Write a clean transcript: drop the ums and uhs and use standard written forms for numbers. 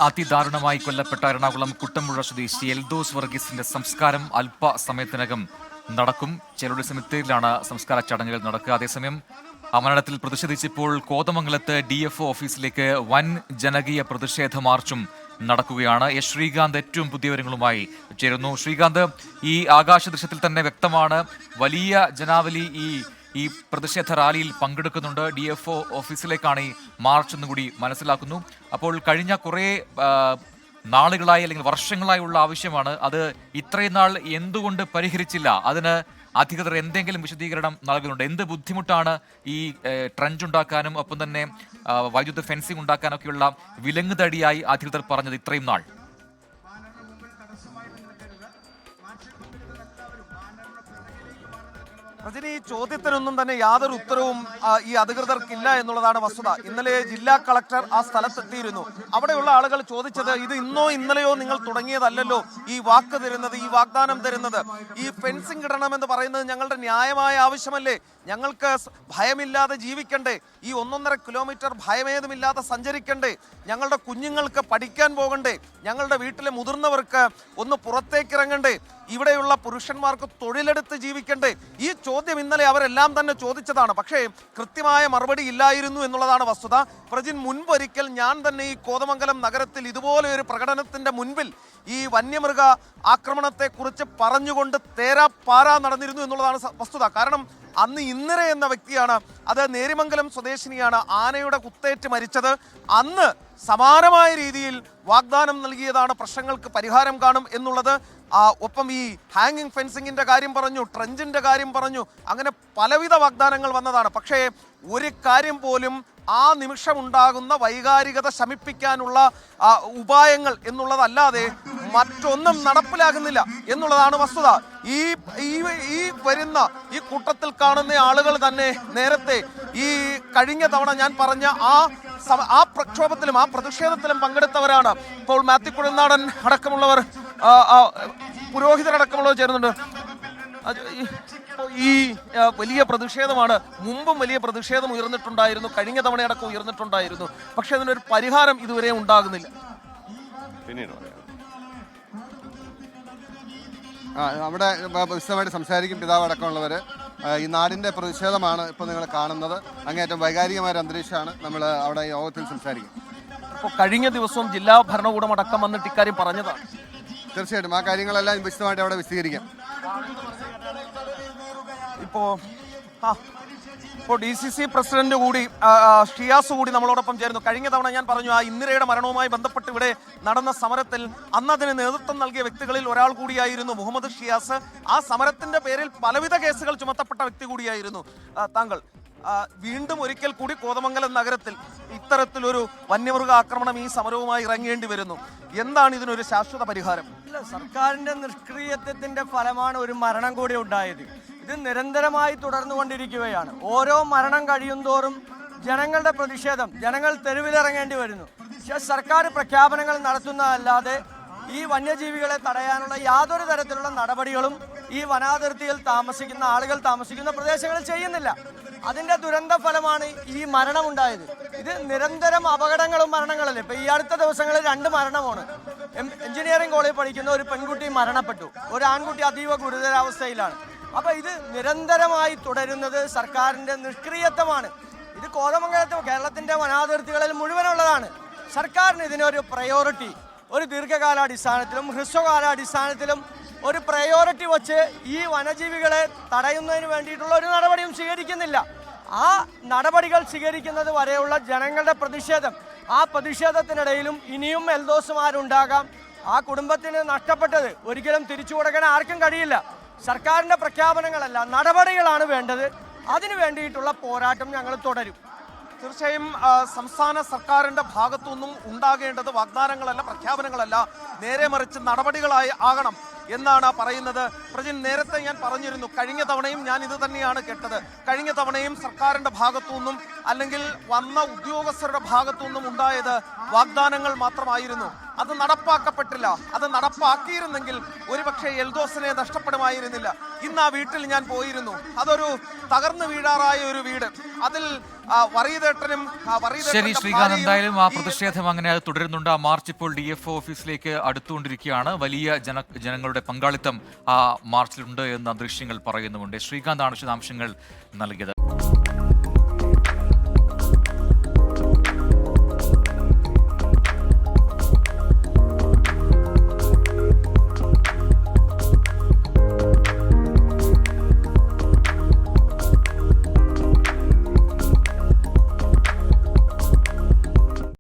അതിദാരുണമായി കൊല്ലപ്പെട്ട എറണാകുളം കുട്ടമ്പുഴ സ്വദേശി എൽദോസ് വർഗീസിന്റെ സംസ്കാരം അല്പസമയത്തിനകം നടക്കും. ചെറുടി സെമിത്തേരിയിലാണ് സംസ്കാര ചടങ്ങുകൾ നടക്കുക. അതേസമയം മരണത്തിൽ പ്രതിഷേധിച്ചപ്പോൾ കോതമംഗലത്ത് DFO ഓഫീസിലേക്ക് വൻ ജനകീയ പ്രതിഷേധ മാർച്ചും നടക്കുകയാണ്. ശ്രീകാന്ത് ഏറ്റവും പുതിയ വിവരങ്ങളുമായി ചേരുന്നു. ശ്രീകാന്ത്, ഈ ആകാശ ദൃശ്യത്തിൽ തന്നെ വ്യക്തമാണ് വലിയ ജനാവലി ഈ പ്രതിഷേധ റാലിയിൽ പങ്കെടുക്കുന്നുണ്ട്. DFO ഓഫീസിലേക്കാണ് ഈ മാർച്ച് എന്നുകൂടി മനസ്സിലാക്കുന്നു. അപ്പോൾ കഴിഞ്ഞ കുറേ നാളുകളായി അല്ലെങ്കിൽ വർഷങ്ങളായുള്ള ആവശ്യമാണ്. അത് ഇത്രയും നാൾ എന്തുകൊണ്ട് പരിഹരിച്ചില്ല? അതിന് അധികൃതർ എന്തെങ്കിലും വിശദീകരണം നൽകുന്നുണ്ട്? എന്ത് ബുദ്ധിമുട്ടാണ് ഈ ട്രഞ്ച് ഉണ്ടാക്കാനും ഒപ്പം തന്നെ വൈദ്യുത ഫെൻസിംഗ് ഉണ്ടാക്കാനൊക്കെയുള്ള വിലങ്ങുതടിയായി അധികൃതർ പറഞ്ഞത് ഇത്രയും നാൾ? രജനി, ഈ ചോദ്യത്തിനൊന്നും തന്നെ യാതൊരു ഉത്തരവും ഈ അധികൃതർക്കില്ല എന്നുള്ളതാണ് വസ്തുത. ഇന്നലെ ജില്ലാ കളക്ടർ ആ സ്ഥലത്തെത്തിയിരുന്നു. അവിടെയുള്ള ആളുകൾ ചോദിച്ചത്, ഇത് ഇന്നോ ഇന്നലെയോ നിങ്ങൾ തുടങ്ങിയതല്ലല്ലോ ഈ വാക്ക് തരുന്നത്, ഈ വാഗ്ദാനം തരുന്നത്. ഈ ഫെൻസിംഗ് ഇടണമെന്ന് പറയുന്നത് ഞങ്ങളുടെ ന്യായമായ ആവശ്യമല്ലേ? ഞങ്ങൾക്ക് ഭയമില്ലാതെ ജീവിക്കണ്ടേ? ഈ 1.5 കിലോമീറ്റർ ഭയമേതുമില്ലാതെ സഞ്ചരിക്കണ്ടേ? ഞങ്ങളുടെ കുഞ്ഞുങ്ങൾക്ക് പഠിക്കാൻ പോകണ്ടേ? ഞങ്ങളുടെ വീട്ടിലെ മുതിർന്നവർക്ക് ഒന്ന് പുറത്തേക്കിറങ്ങണ്ടേ? ഇവിടെയുള്ള പുരുഷന്മാർക്ക് തൊഴിലെടുത്ത് ജീവിക്കണ്ടേ? ഈ ചോദ്യം ഇന്നലെ അവരെല്ലാം തന്നെ ചോദിച്ചതാണ്. പക്ഷേ കൃത്യമായ മറുപടി ഇല്ലായിരുന്നു എന്നുള്ളതാണ് വസ്തുത. പ്രജിൻ, മുൻപൊരിക്കൽ ഞാൻ തന്നെ ഈ കോതമംഗലം നഗരത്തിൽ ഇതുപോലെ ഒരു പ്രകടനത്തിന്റെ മുൻപിൽ ഈ വന്യമൃഗ ആക്രമണത്തെക്കുറിച്ച് പറഞ്ഞുകൊണ്ട് തേരാപ്പാരാ നടന്നിരുന്നു എന്നുള്ളതാണ് വസ്തുത. കാരണം അന്ന് ഇന്ദിര എന്ന വ്യക്തിയാണ്, അത് നേരിമംഗലം സ്വദേശിനിയാണ്, ആനയുടെ കുത്തേറ്റ് മരിച്ചത്. അന്ന് സമാനമായ രീതിയിൽ വാഗ്ദാനം നൽകിയതാണ് പ്രശ്നങ്ങൾക്ക് പരിഹാരം കാണും എന്നുള്ളത്. ഒപ്പം ഈ ഹാങ്ങിങ് ഫെൻസിങ്ങിന്റെ കാര്യം പറഞ്ഞു, ട്രഞ്ചിന്റെ കാര്യം പറഞ്ഞു, അങ്ങനെ പലവിധ വാഗ്ദാനങ്ങൾ വന്നതാണ്. പക്ഷേ ഒരു കാര്യം പോലും ആ നിമിഷം ഉണ്ടാകുന്ന വൈകാരികത ശമിപ്പിക്കാനുള്ള ഉപായങ്ങൾ എന്നുള്ളതല്ലാതെ മറ്റൊന്നും നടപ്പിലാകുന്നില്ല എന്നുള്ളതാണ് വസ്തുത. ഈ വരുന്ന ഈ കൂട്ടത്തിൽ കാണുന്ന ആളുകൾ തന്നെ നേരത്തെ ഈ കഴിഞ്ഞ തവണ ഞാൻ പറഞ്ഞ ആ പ്രക്ഷോഭത്തിലും ആ പ്രതിഷേധത്തിലും പങ്കെടുത്തവരാണ്. ഇപ്പോൾ മാത്യു കുഴൽനാടൻ അടക്കമുള്ളവർ, പുരോഹിതരടക്കമുള്ളവർ ചേരുന്നുണ്ട്. ഈ വലിയ പ്രതിഷേധമാണ്. മുമ്പും വലിയ പ്രതിഷേധം ഉയർന്നിട്ടുണ്ടായിരുന്നു, കഴിഞ്ഞ തവണയടക്കം ഉയർന്നിട്ടുണ്ടായിരുന്നു. പക്ഷെ അതിനൊരു പരിഹാരം ഇതുവരെ ഉണ്ടാകുന്നില്ല. അവിടെ വിശദമായിട്ട് സംസാരിക്കും പിതാവ് അടക്കമുള്ളവർ. ഈ നാടിൻ്റെ പ്രതിഷേധമാണ് ഇപ്പോൾ നിങ്ങൾ കാണുന്നത്. അങ്ങേയറ്റം വൈകാരികമായ ഒരു അന്തരീക്ഷമാണ്. നമ്മൾ അവിടെ യോഗത്തിൽ സംസാരിക്കും. ഇപ്പോൾ കഴിഞ്ഞ ദിവസവും ജില്ലാ ഭരണകൂടം അടക്കം വന്നിട്ട് ഇക്കാര്യം പറഞ്ഞതാണ്. തീർച്ചയായിട്ടും ആ കാര്യങ്ങളെല്ലാം വിശദമായിട്ട് അവിടെ വിശദീകരിക്കാം. ഇപ്പോൾ DCC പ്രസിഡന്റ് കൂടി ഷിയാസ് കൂടി നമ്മളോടൊപ്പം ചേരുന്നു. കഴിഞ്ഞ തവണ ഞാൻ പറഞ്ഞു, ആ ഇന്ദിരയുടെ മരണവുമായി ബന്ധപ്പെട്ട് ഇവിടെ നടന്ന സമരത്തിൽ അന്നതിന് നേതൃത്വം നൽകിയ വ്യക്തികളിൽ ഒരാൾ കൂടിയായിരുന്നു മുഹമ്മദ് ഷിയാസ്. ആ സമരത്തിന്റെ പേരിൽ പലവിധ കേസുകൾ ചുമത്തപ്പെട്ട വ്യക്തി കൂടിയായിരുന്നു താങ്കൾ. വീണ്ടും ഒരിക്കൽ കൂടി കോതമംഗലം നഗരത്തിൽ ഇത്തരത്തിലൊരു വന്യമൃഗ ആക്രമണം ഈ സമരവുമായി ഇറങ്ങേണ്ടി വരുന്നു. എന്താണ് ഇതിനൊരു ശാശ്വത പരിഹാരം? സർക്കാരിന്റെ നിഷ്ക്രിയത്വത്തിന്റെ ഫലമാണ് ഒരു മരണം കൂടി ഉണ്ടായത്. ഇത് നിരന്തരമായി തുടർന്നുകൊണ്ടിരിക്കുകയാണ്. ഓരോ മരണം കഴിയുന്തോറും ജനങ്ങളുടെ പ്രതിഷേധം, ജനങ്ങൾ തെരുവിലിറങ്ങേണ്ടി വരുന്നു. പക്ഷേ സർക്കാർ പ്രഖ്യാപനങ്ങൾ നടത്തുന്നതല്ലാതെ ഈ വന്യജീവികളെ തടയാനുള്ള യാതൊരു തരത്തിലുള്ള നടപടികളും ഈ വനാതിർത്തിയിൽ താമസിക്കുന്ന ആളുകൾ താമസിക്കുന്ന പ്രദേശങ്ങളിൽ ചെയ്യുന്നില്ല. അതിന്റെ ദുരന്ത ഫലമാണ് ഈ മരണമുണ്ടായത്. ഇത് നിരന്തരം അപകടങ്ങളും മരണങ്ങളല്ലേ. ഇപ്പൊ ഈ അടുത്ത ദിവസങ്ങളിൽ 2 മരണമാണ്. എഞ്ചിനീയറിംഗ് കോളേജിൽ പഠിക്കുന്ന ഒരു പെൺകുട്ടി മരണപ്പെട്ടു, ഒരു ആൺകുട്ടി അതീവ ഗുരുതരാവസ്ഥയിലാണ്. അപ്പൊ ഇത് നിരന്തരമായി തുടരുന്നത് സർക്കാരിന്റെ നിഷ്ക്രിയത്വമാണ്. ഇത് കോതമംഗലത്ത് കേരളത്തിന്റെ വനാതിർത്തികളിൽ മുഴുവനുള്ളതാണ്. സർക്കാരിന് ഇതിനൊരു പ്രയോറിറ്റി, ഒരു ദീർഘകാലാടിസ്ഥാനത്തിലും ഹ്രസ്വകാലാടിസ്ഥാനത്തിലും ഒരു പ്രയോറിറ്റി വച്ച് ഈ വനജീവികളെ തടയുന്നതിന് വേണ്ടിയിട്ടുള്ള ഒരു നടപടിയും സ്വീകരിക്കുന്നില്ല. ആ നടപടികൾ സ്വീകരിക്കുന്നത് വരെയുള്ള ജനങ്ങളുടെ പ്രതിഷേധം, ആ പ്രതിഷേധത്തിനിടയിലും ഇനിയും എൽദോസുമാരുണ്ടാകാം. ആ കുടുംബത്തിന് നഷ്ടപ്പെട്ടത് ഒരിക്കലും തിരിച്ചു കൊടുക്കാൻ ആർക്കും കഴിയില്ല. സർക്കാരിന്റെ പ്രഖ്യാപനങ്ങളല്ല, നടപടികളാണ് വേണ്ടത്. അതിനു വേണ്ടിയിട്ടുള്ള പോരാട്ടം ഞങ്ങൾ തുടരും. തീർച്ചയായും സംസ്ഥാന സർക്കാരിന്റെ ഭാഗത്തുനിന്നും ഉണ്ടാകേണ്ടത് വാഗ്ദാനങ്ങളല്ല, പ്രഖ്യാപനങ്ങളല്ല, നേരെ മറിച്ച് നടപടികളായി ആകണം എന്നാണ് പറയുന്നത്. പ്രജിൻ, നേരത്തെ ഞാൻ പറഞ്ഞിരുന്നു, കഴിഞ്ഞ തവണയും ഞാൻ ഇത് തന്നെയാണ് കേട്ടത്. കഴിഞ്ഞ തവണയും സർക്കാരിന്റെ ഭാഗത്തുനിന്നും അല്ലെങ്കിൽ വന്ന ഉദ്യോഗസ്ഥരുടെ ഭാഗത്തുനിന്നും ഉണ്ടായത് വാഗ്ദാനങ്ങൾ മാത്രമായിരുന്നു. അത് നടപ്പാക്കപ്പെട്ടില്ല. അത് നടപ്പാക്കിയിരുന്നെങ്കിൽ ഒരുപക്ഷെ എൽദോസിനെ നഷ്ടപ്പെടുമായിരുന്നില്ല. ഇന്ന് ആ വീട്ടിൽ ഞാൻ പോയിരുന്നു. അതൊരു തകർന്നു വീഴാറായ ഒരു വീട്. അതിൽ വറീദേട്ടനും ശരി ശ്രീകാന്ത്, എന്തായാലും ആ പ്രതിഷേധം അങ്ങനെ അത് തുടരുന്നുണ്ട്. ആ മാർച്ച് ഇപ്പോൾ DFO ഓഫീസിലേക്ക് അടുത്തുകൊണ്ടിരിക്കുകയാണ്. വലിയ ജനങ്ങളുടെ പങ്കാളിത്തം ആ മാർച്ചിലുണ്ട് എന്ന് ദൃശ്യങ്ങൾ പറയുന്നുമുണ്ട്. ശ്രീകാന്താണ് വിശദാംശങ്ങൾ നൽകിയത്.